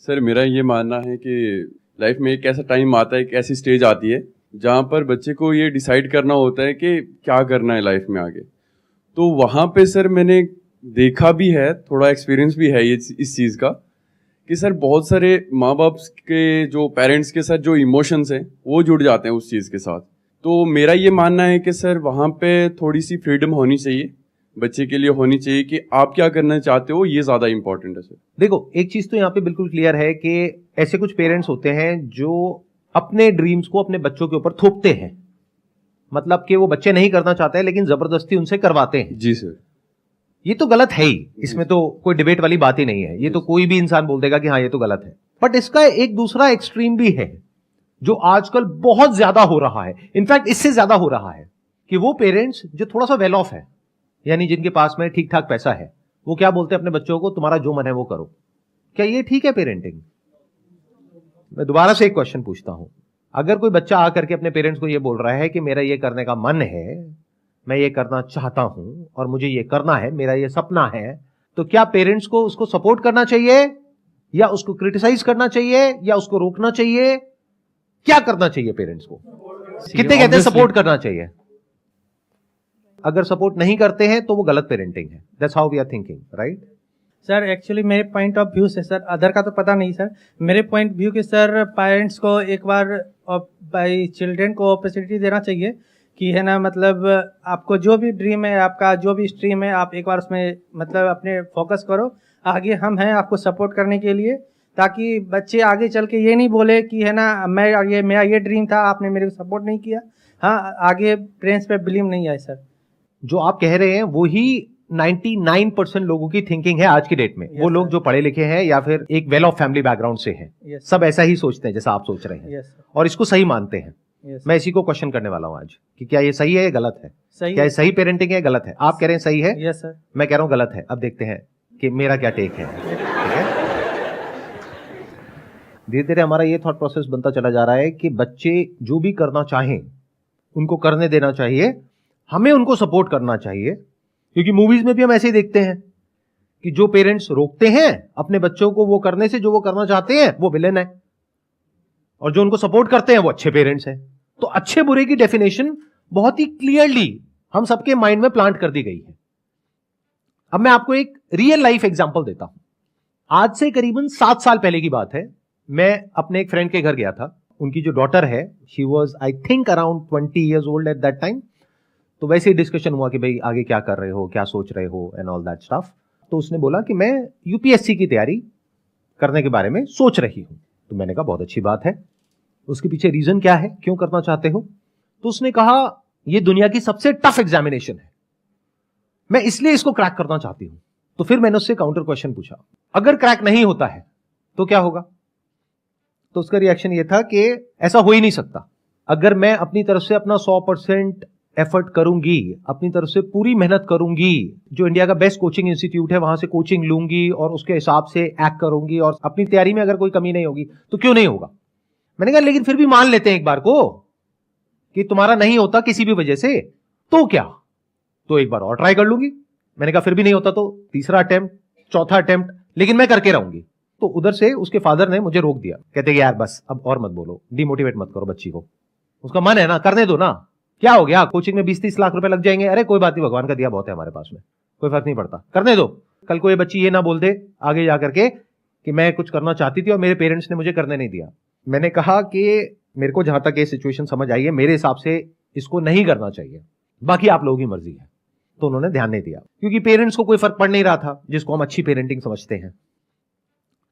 Sir मेरा ये मानना है कि लाइफ में एक ऐसा टाइम आता है, एक ऐसी स्टेज आती है जहाँ पर बच्चे को ये डिसाइड करना होता है कि क्या करना है लाइफ में आगे। तो वहाँ पे सर मैंने देखा भी है, थोड़ा एक्सपीरियंस भी है ये इस चीज़ का कि सर बहुत सारे माँ बाप के जो पेरेंट्स के साथ जो इमोशंस हैं वो जुड़ जाते हैं उस चीज़ के साथ। तो मेरा ये मानना है कि सर वहाँ पे थोड़ी सी फ्रीडम होनी चाहिए, बच्चे के लिए होनी चाहिए कि आप क्या करना चाहते हो, ये ज़्यादा इंपॉर्टेंट है सर। देखो, एक चीज तो यहाँ पे बिल्कुल क्लियर है कि ऐसे कुछ पेरेंट्स होते हैं जो अपने ड्रीम्स को अपने बच्चों के ऊपर थोपते हैं, मतलब कि वो बच्चे नहीं करना चाहते हैं लेकिन जबरदस्ती उनसे करवाते हैं। जी सर। ये तो गलत है ही, इसमें तो कोई डिबेट वाली बात ही नहीं है, ये तो कोई भी इंसान बोल देगा कि हाँ ये तो गलत है। बट इसका एक दूसरा एक्सट्रीम भी है जो आजकल बहुत ज्यादा हो रहा है, इनफैक्ट इससे ज्यादा हो रहा है, कि वो पेरेंट्स जो थोड़ा सा वेल ऑफ है, यानी जिनके पास में ठीक ठाक पैसा है, वो क्या बोलते हैं अपने बच्चों को, तुम्हारा जो मन है वो करो। क्या ये ठीक है पेरेंटिंग? मैं दोबारा से एक क्वेश्चन पूछता हूं, अगर कोई बच्चा आकर के अपने पेरेंट्स को ये बोल रहा है कि मेरा ये करने का मन है, मैं ये करना चाहता हूं और मुझे ये करना है, मेरा ये सपना है, तो क्या पेरेंट्स को उसको सपोर्ट करना चाहिए या उसको क्रिटिसाइज करना चाहिए या उसको रोकना चाहिए? क्या करना चाहिए पेरेंट्स को? कितने कहते हैं सपोर्ट करना चाहिए? अगर सपोर्ट नहीं करते हैं तो वो गलत पेरेंटिंग है। That's how we are thinking, right? Sir actually मेरे पॉइंट ऑफ व्यू से, सर अदर का तो पता नहीं सर, मेरे पॉइंट व्यू के सर पेरेंट्स को एक बार बाई चिल्ड्रेन को अपॉर्चुनिटी देना चाहिए कि है ना, मतलब आपको जो भी ड्रीम है, आपका जो भी स्ट्रीम है, आप एक बार उसमें मतलब अपने फोकस करो, आगे हम हैं आपको सपोर्ट करने के लिए, ताकि बच्चे आगे चल के ये नहीं बोले कि है ना मेरा ये ड्रीम था, आपने मेरे को सपोर्ट नहीं किया। हाँ, आगे पेरेंट्स पे ब्लेम नहीं आए सर। जो आप कह रहे हैं वो ही 99% लोगों की थिंकिंग है आज की डेट में। वो लोग जो पढ़े लिखे हैं या फिर एक वेल ऑफ फैमिली बैकग्राउंड से हैं, सब ऐसा ही सोचते हैं जैसा आप सोच रहे हैं, और इसको सही मानते हैं। मैं इसी को क्वेश्चन करने वाला हूं आज कि क्या ये सही है या गलत है? क्या ये सही पेरेंटिंग है, गलत है? आप कह रहे हैं सही है, यस सर। मैं कह रहा हूं गलत है। अब देखते हैं कि मेरा क्या टेक है। ठीक है, धीरे धीरे हमारा ये थॉट प्रोसेस बनता चला जा रहा है कि बच्चे जो भी करना चाहें उनको करने देना चाहिए, हमें उनको सपोर्ट करना चाहिए। क्योंकि मूवीज में भी हम ऐसे ही देखते हैं कि जो पेरेंट्स रोकते हैं अपने बच्चों को वो करने से जो वो करना चाहते हैं, वो विलेन है, और जो उनको सपोर्ट करते हैं वो अच्छे पेरेंट्स हैं। तो अच्छे बुरे की डेफिनेशन बहुत ही क्लियरली हम सबके माइंड में प्लांट कर दी गई है। अब मैं आपको एक रियल लाइफ एग्जांपल देता हूं। आज से करीबन 7 साल पहले की बात है, मैं अपने एक फ्रेंड के घर गया था। उनकी जो डॉटर है, she was I think around 20 years old at that time. तो वैसे ही डिस्कशन हुआ कि भाई आगे क्या कर रहे हो, क्या सोच रहे हो एंड ऑल दैट स्टफ। तो उसने बोला कि मैं यूपीएससी की तैयारी करने के बारे में सोच रही हूं। तो मैंने कहा बहुत अच्छी बात है, उसके पीछे रीजन क्या है, क्यों करना चाहते हो? तो उसने कहा यह दुनिया की सबसे टफ एग्जामिनेशन है, मैं इसलिए इसको क्रैक करना चाहती हूं। तो फिर मैंने उससे काउंटर क्वेश्चन पूछा, अगर क्रैक नहीं होता है तो क्या होगा? तो उसका रिएक्शन यह था कि ऐसा हो ही नहीं सकता। अगर मैं अपनी तरफ से अपना 100% एफर्ट करूंगी, अपनी तरफ से पूरी मेहनत करूंगी, जो इंडिया का बेस्ट कोचिंग इंस्टीट्यूट है वहां से कोचिंग लूंगी और उसके हिसाब से एक्ट करूंगी, और अपनी तैयारी में अगर कोई कमी नहीं होगी तो क्यों नहीं होगा? मैंने कहा लेकिन फिर भी मान लेते हैं एक बार को कि तुम्हारा नहीं होता किसी भी वजह से, तो क्या? तो एक बार और ट्राई कर लूंगी। मैंने कहा फिर भी नहीं होता तो तीसरा अटेम्प्ट, चौथा अटेम्प्ट, लेकिन मैं करके रहूंगी। तो उधर से उसके फादर ने मुझे रोक दिया, कहते कि यार बस अब और मत बोलो, डिमोटिवेट मत करो बच्ची को, उसका मन है ना, करने दो ना, क्या हो गया, कोचिंग में 20-30 लाख रुपए लग जाएंगे, अरे कोई बात नहीं, भगवान का दिया बहुत है हमारे पास में, कोई फर्क नहीं पड़ता, करने दो। कल को ये बच्ची ये ना बोल दे आगे जाकर के कि मैं कुछ करना चाहती थी और मेरे पेरेंट्स ने मुझे करने नहीं दिया। मैंने कहा कि मेरे को जहां तक ये सिचुएशन समझ आई है, मेरे हिसाब से इसको नहीं करना चाहिए, बाकी आप लोगों की मर्जी है। तो उन्होंने ध्यान नहीं दिया, क्योंकि पेरेंट्स को कोई फर्क पड़ नहीं रहा था, जिसको हम अच्छी पेरेंटिंग समझते हैं।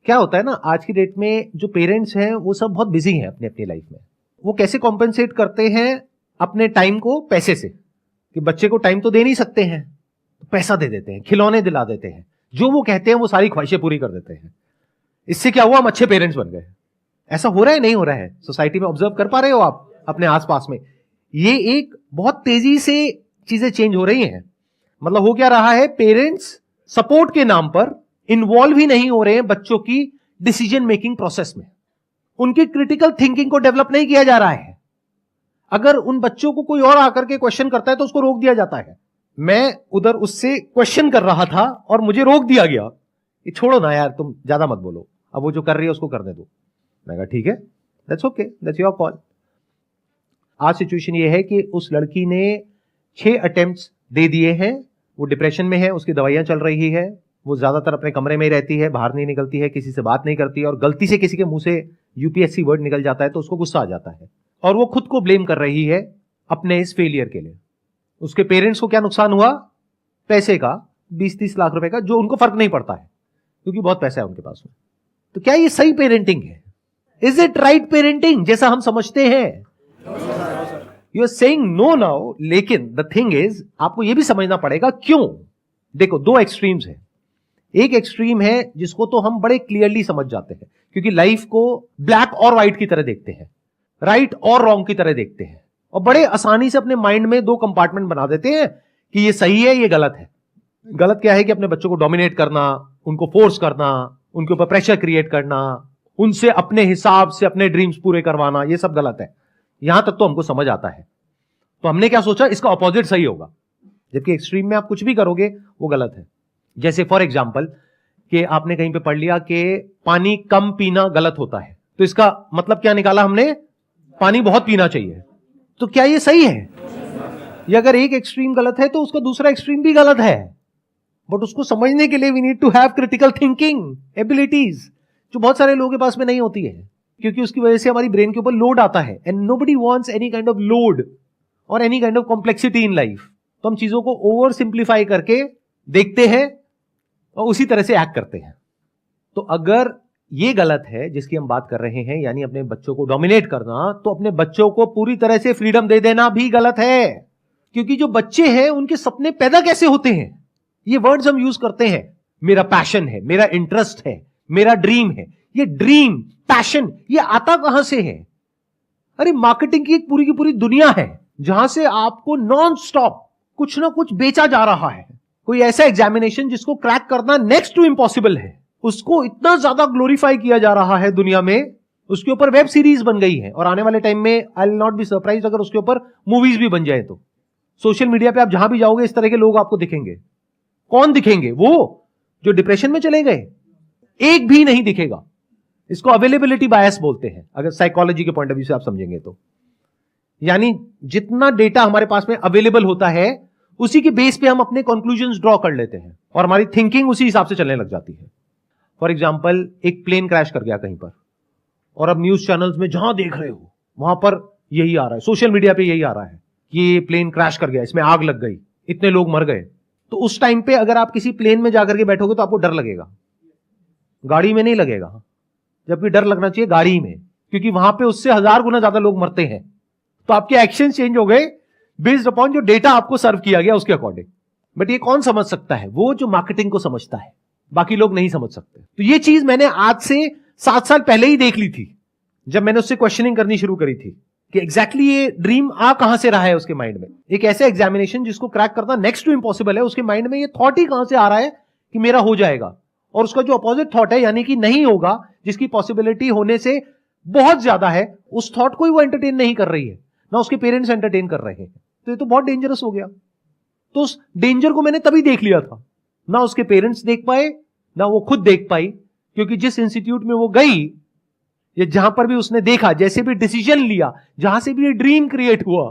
क्या होता है ना, आज की डेट में जो पेरेंट्स हैं वो सब बहुत बिजी हैं अपनी अपनी लाइफ में। वो कैसे कॉम्पेंसेट करते हैं अपने टाइम को पैसे से, कि बच्चे को टाइम तो दे नहीं सकते हैं, तो पैसा दे देते हैं, खिलौने दिला देते हैं, जो वो कहते हैं वो सारी ख्वाहिशें पूरी कर देते हैं। इससे क्या हुआ, हम अच्छे पेरेंट्स बन गए। ऐसा हो रहा है, नहीं हो रहा है? सोसाइटी में ऑब्जर्व कर पा रहे हो आप अपने आसपास में? ये एक बहुत तेजी से चीजें चेंज हो रही हैं। मतलब हो क्या रहा है, पेरेंट्स सपोर्ट के नाम पर इन्वॉल्व ही नहीं हो रहे हैं बच्चों की डिसीजन मेकिंग प्रोसेस में। उनकी क्रिटिकल थिंकिंग को डेवलप नहीं किया जा रहा है। अगर उन बच्चों को कोई और आकर के क्वेश्चन करता है तो उसको रोक दिया जाता है। मैं उधर उससे क्वेश्चन कर रहा था और मुझे रोक दिया गया, ये छोड़ो ना यार, तुम ज्यादा मत बोलो, अब वो जो कर रही है उसको करने दो। मैं कहा ठीक है, that's okay, that's your call. आज सिचुएशन ये है कि उस लड़की ने 6 अटेम्प्ट्स दे दिए हैं, वो डिप्रेशन में है, उसकी दवाइयां चल रही है, वो ज्यादातर अपने कमरे में ही रहती है, बाहर नहीं निकलती है, किसी से बात नहीं करती है, और गलती से किसी के मुंह से यूपीएससी वर्ड निकल जाता है तो उसको गुस्सा आ जाता है और वो खुद को ब्लेम कर रही है अपने इस फेलियर के लिए। उसके पेरेंट्स को क्या नुकसान हुआ? पैसे का, 20-30 लाख रुपए का, जो उनको फर्क नहीं पड़ता है क्योंकि बहुत पैसा है उनके पास में। तो क्या ये सही पेरेंटिंग है? इज इट राइट पेरेंटिंग जैसा हम समझते हैं? You are saying no now, लेकिन द थिंग इज आपको यह भी समझना पड़ेगा क्यों। देखो, 2 एक्सट्रीम्स है। एक एक्सट्रीम है जिसको तो हम बड़े क्लियरली समझ जाते हैं क्योंकि लाइफ को ब्लैक और व्हाइट की तरह देखते हैं, राइट और रॉन्ग की तरह देखते हैं, और बड़े आसानी से अपने माइंड में 2 कंपार्टमेंट बना देते हैं कि ये सही है, ये गलत है। गलत क्या है कि अपने बच्चों को डोमिनेट करना, उनको फोर्स करना, उनके ऊपर प्रेशर क्रिएट करना, उनसे अपने हिसाब से अपने ड्रीम्स पूरे करवाना, ये सब गलत है। यहां तक तो हमको समझ आता है। तो हमने क्या सोचा, इसका ऑपोजिट सही होगा, जबकि एक्सट्रीम में आप कुछ भी करोगे वो गलत है। जैसे फॉर एग्जाम्पल कि आपने कहीं पे पढ़ लिया कि पानी कम पीना गलत होता है, तो इसका मतलब क्या निकाला हमने? पानी बहुत पीना चाहिए। तो क्या ये सही है? ये अगर एक एक्सट्रीम गलत है तो उसका दूसरा एक्सट्रीम भी गलत है। बट उसको समझने के लिए we need to have critical thinking abilities, जो बहुत सारे लोगों के पास में नहीं होती है, क्योंकि उसकी वजह से हमारी ब्रेन के ऊपर लोड आता है। And nobody wants any kind of load और any kind of complexity in life. तो हम चीजों को ओवर सिंप्लीफाई करके देखते हैं और उसी तरह से एक्ट करते हैं। तो अगर ये गलत है जिसकी हम बात कर रहे हैं, यानी अपने बच्चों को डोमिनेट करना, तो अपने बच्चों को पूरी तरह से फ्रीडम दे देना भी गलत है। क्योंकि जो बच्चे हैं उनके सपने पैदा कैसे होते हैं? ये वर्ड्स हम यूज करते हैं, मेरा पैशन है, मेरा इंटरेस्ट है, मेरा ड्रीम है। ये ड्रीम, पैशन, ये आता कहां से है? अरे मार्केटिंग की एक पूरी की पूरी दुनिया है जहां से आपको नॉन स्टॉप कुछ ना कुछ बेचा जा रहा है। कोई ऐसा एग्जामिनेशन जिसको क्रैक करना नेक्स्ट टू इम्पॉसिबल है, उसको इतना ज्यादा ग्लोरीफाई किया जा रहा है दुनिया में, उसके ऊपर वेब सीरीज बन गई है, और आने वाले टाइम में I will not be surprise अगर उसके ऊपर मूवीज भी बन जाए। तो सोशल मीडिया पे आप जहां भी जाओगे इस तरह के लोग आपको दिखेंगे। कौन दिखेंगे? वो जो डिप्रेशन में चले गए, एक भी नहीं दिखेगा। इसको अवेलेबिलिटी बायस बोलते हैं अगर साइकोलॉजी के पॉइंट ऑफ व्यू से आप समझेंगे तो। यानी जितना डेटा हमारे पास में अवेलेबल होता है उसी के बेस पे हम अपने कंक्लूजन्स ड्रॉ कर लेते हैं और हमारी थिंकिंग उसी हिसाब से चलने लग जाती है। फॉर एग्जाम्पल, एक प्लेन क्रैश कर गया कहीं पर, और अब न्यूज चैनल्स में जहां देख रहे हो वहां पर यही आ रहा है, सोशल मीडिया पे यही आ रहा है कि ये प्लेन क्रैश कर गया, इसमें आग लग गई, इतने लोग मर गए। तो उस टाइम पे अगर आप किसी प्लेन में जाकर के बैठोगे तो आपको डर लगेगा, गाड़ी में नहीं लगेगा। जबकि डर लगना चाहिए गाड़ी में, क्योंकि वहां पे उससे 1000 गुना ज्यादा लोग मरते हैं। तो आपके एक्शन चेंज हो गए बेस्ड अपॉन जो डेटा आपको सर्व किया गया उसके अकॉर्डिंग। बट ये कौन समझ सकता है? वो जो मार्केटिंग को समझता है, बाकी लोग नहीं समझ सकते। तो ये चीज मैंने आज से 7 साल पहले ही देख ली थी, जब मैंने उससे क्वेश्चनिंग करनी शुरू करी थी कि एग्जैक्टली ये ड्रीम आ कहां से रहा है उसके माइंड में। एक ऐसा एग्जामिनेशन जिसको क्रैक करना नेक्स्ट टू इम्पॉसिबल है, उसके माइंड में ये थॉट ही कहां से आ रहा है कि मेरा हो जाएगा, और उसका जो अपोजिट थॉट है यानी कि नहीं होगा, जिसकी पॉसिबिलिटी होने से बहुत ज्यादा है, उस थॉट को ही वो एंटरटेन नहीं कर रही है, ना उसके पेरेंट्स एंटरटेन कर रहे हैं। तो ये तो बहुत डेंजरस हो गया। तो उस डेंजर को मैंने तभी देख लिया था। ना उसके पेरेंट्स देख पाए, ना वो खुद देख पाई, क्योंकि जिस इंस्टीट्यूट में वो गई या जहां पर भी उसने देखा, जैसे भी डिसीजन लिया, जहां से भी ये ड्रीम क्रिएट हुआ,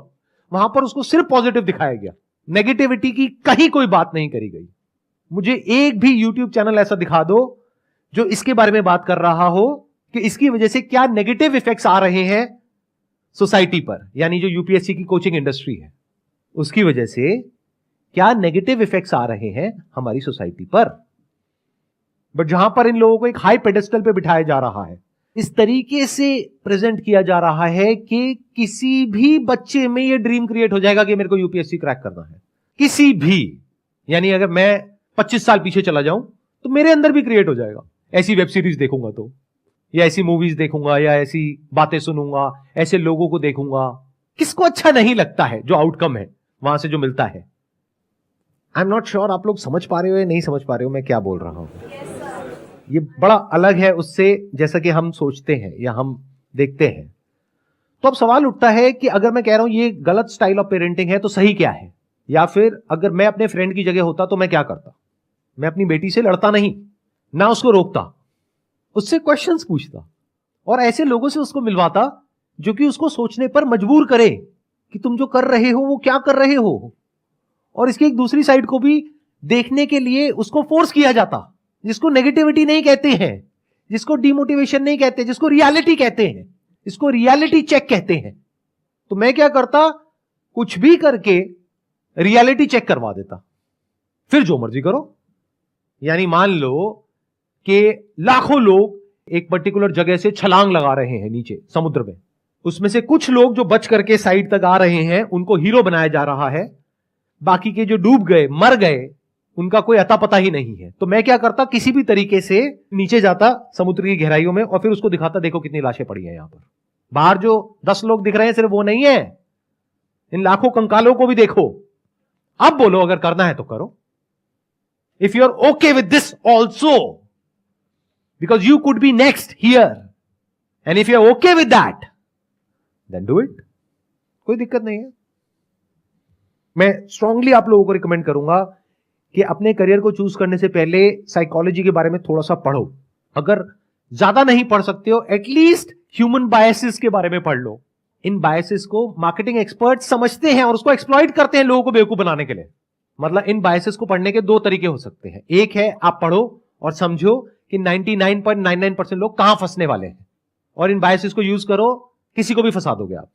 वहां पर उसको सिर्फ पॉजिटिव दिखाया गया, नेगेटिविटी की कहीं कोई बात नहीं करी गई। मुझे एक भी यूट्यूब चैनल ऐसा दिखा दो जो इसके बारे में बात कर रहा हो कि इसकी वजह से क्या नेगेटिव इफेक्ट्स आ रहे हैं सोसाइटी पर, यानी जो यूपीएससी की कोचिंग इंडस्ट्री है उसकी वजह से क्या नेगेटिव इफेक्ट्स आ रहे हैं हमारी सोसाइटी पर। बट जहां पर इन लोगों को एक हाई पेडेस्टल पे बिठाया जा रहा है, इस तरीके से प्रेजेंट किया जा रहा है कि किसी भी बच्चे में ये ड्रीम क्रिएट हो जाएगा कि मेरे को यूपीएससी क्रैक करना है, किसी भी। यानी अगर मैं 25 साल पीछे चला जाऊं तो मेरे अंदर भी क्रिएट हो जाएगा। ऐसी वेब सीरीज देखूंगा तो, या ऐसी मूवीज देखूंगा, या ऐसी बातें सुनूंगा, ऐसे लोगों को देखूंगा। किसको अच्छा नहीं लगता है जो आउटकम है वहां से जो मिलता है? आई एम नॉट श्योर आप लोग समझ पा रहे हो या नहीं समझ पा रहे हो मैं क्या बोल रहा हूं। ये बड़ा अलग है उससे जैसा कि हम सोचते हैं या हम देखते हैं। तो अब सवाल उठता है कि अगर मैं कह रहा हूं ये गलत स्टाइल ऑफ पेरेंटिंग है तो सही क्या है? या फिर अगर मैं अपने फ्रेंड की जगह होता तो मैं क्या करता? मैं अपनी बेटी से लड़ता नहीं, ना उसको रोकता, उससे क्वेश्चंस पूछता और ऐसे लोगों से उसको मिलवाता जो कि उसको सोचने पर मजबूर करे कि तुम जो कर रहे हो वो क्या कर रहे हो, और इसकी एक दूसरी साइड को भी देखने के लिए उसको फोर्स किया जाता, जिसको नेगेटिविटी नहीं कहते हैं, जिसको डिमोटिवेशन नहीं कहते, जिसको रियलिटी कहते हैं, इसको रियलिटी चेक कहते हैं। तो मैं क्या करता, कुछ भी करके रियलिटी चेक करवा देता, फिर जो मर्जी करो। यानी मान लो कि लाखों लोग एक पर्टिकुलर जगह से छलांग लगा रहे हैं नीचे समुद्र में, उसमें से कुछ लोग जो बच करके साइड तक आ रहे हैं उनको हीरो बनाया जा रहा है, बाकी के जो डूब गए मर गए उनका कोई अता पता ही नहीं है। तो मैं क्या करता, किसी भी तरीके से नीचे जाता समुद्र की गहराइयों में और फिर उसको दिखाता, देखो कितनी लाशें पड़ी हैं यहां पर, बाहर जो 10 लोग दिख रहे हैं सिर्फ वो नहीं है, इन लाखों कंकालों को भी देखो। अब बोलो अगर करना है तो करो। If you are okay with this also, because you could be next here, and if you are okay with that then do it, कोई दिक्कत नहीं है। मैं स्ट्रांगली आप लोगों को रिकमेंड करूंगा कि अपने करियर को चूज करने से पहले साइकोलॉजी के बारे में थोड़ा सा पढ़ो। अगर ज्यादा नहीं पढ़ सकते हो, एटलीस्ट ह्यूमन बायसेस के बारे में पढ़ लो। इन बायसेस को मार्केटिंग एक्सपर्ट समझते हैं और उसको एक्सप्लॉइट करते हैं लोगों को बेवकूफ बनाने के लिए। मतलब इन बायसेस को पढ़ने के 2 तरीके हो सकते हैं। एक है आप पढ़ो और समझो कि 99.99% लोग कहां फंसने वाले हैं, और इन बायसेस को यूज करो, किसी को भी फंसा दोगे आप।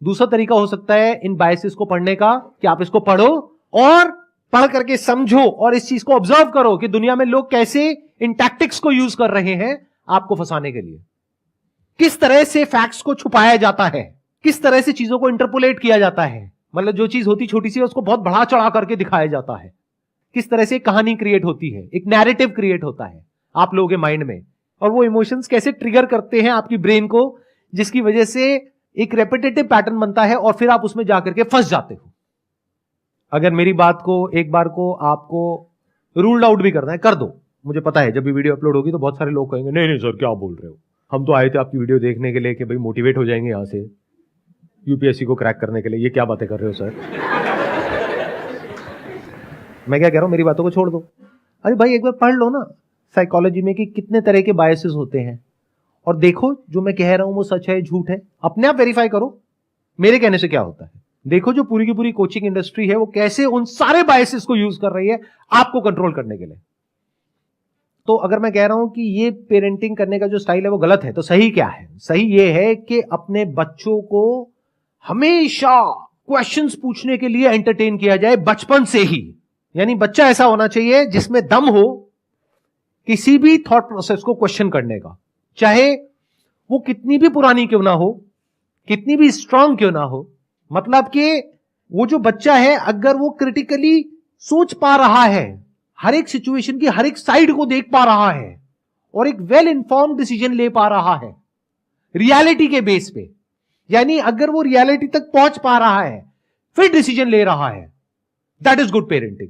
दूसरा तरीका हो सकता है इन बायसेस को पढ़ने का कि आप इसको पढ़ो और पढ़ करके समझो और इस चीज को ऑब्जर्व करो कि दुनिया में लोग कैसे इन टैक्टिक्स को यूज कर रहे हैं आपको फंसाने के लिए, किस तरह से फैक्ट्स को छुपाया जाता है, किस तरह से चीजों को इंटरपोलेट किया जाता है। मतलब जो चीज होती छोटी सी उसको बहुत बढ़ा चढ़ा करके दिखाया जाता है, किस तरह से कहानी क्रिएट होती है, एक नैरेटिव क्रिएट होता है आप लोगों के माइंड में, और वो इमोशंस कैसे ट्रिगर करते हैं आपकी ब्रेन को, जिसकी वजह से एक रेपिटेटिव पैटर्न बनता है और फिर आप उसमें जाकर के फंस जाते हो। अगर मेरी बात को एक बार को आपको रूल्ड आउट भी करना है, कर दो। मुझे पता है जब भी वीडियो अपलोड होगी तो बहुत सारे लोग कहेंगे नहीं नहीं सर क्या बोल रहे हो, हम तो आए थे आपकी वीडियो देखने के लिए कि भाई मोटिवेट हो जाएंगे यहां से यूपीएससी को क्रैक करने के लिए, ये क्या बातें कर रहे हो सर। मैं क्या कह रहा हूं, मेरी बातों को छोड़ दो। अरे भाई एक बार पढ़ लो ना साइकोलॉजी में कि कितने तरह के बायसेस होते हैं, और देखो जो मैं कह रहा हूं वो सच है झूठ है, अपने आप वेरीफाई करो मेरे कहने से क्या होता है। देखो जो पूरी की पूरी कोचिंग इंडस्ट्री है वो कैसे उन सारे बायसेस को यूज कर रही है आपको कंट्रोल करने के लिए। तो अगर मैं कह रहा हूं कि ये पेरेंटिंग करने का जो स्टाइल है वो गलत है, तो सही क्या है? सही ये है कि अपने बच्चों को हमेशा क्वेश्चंस पूछने के लिए एंटरटेन किया जाए बचपन से ही। यानी बच्चा ऐसा होना चाहिए जिसमें दम हो किसी भी थॉट प्रोसेस को क्वेश्चन करने का, चाहे वो कितनी भी पुरानी क्यों ना हो, कितनी भी स्ट्रांग क्यों ना हो। मतलब कि वो जो बच्चा है अगर वो क्रिटिकली सोच पा रहा है, हर एक सिचुएशन की हर एक साइड को देख पा रहा है और एक वेल इन्फॉर्म्ड डिसीजन ले पा रहा है रियलिटी के बेस पे, यानी अगर वो रियलिटी तक पहुंच पा रहा है फिर डिसीजन ले रहा है, दैट इज गुड पेरेंटिंग।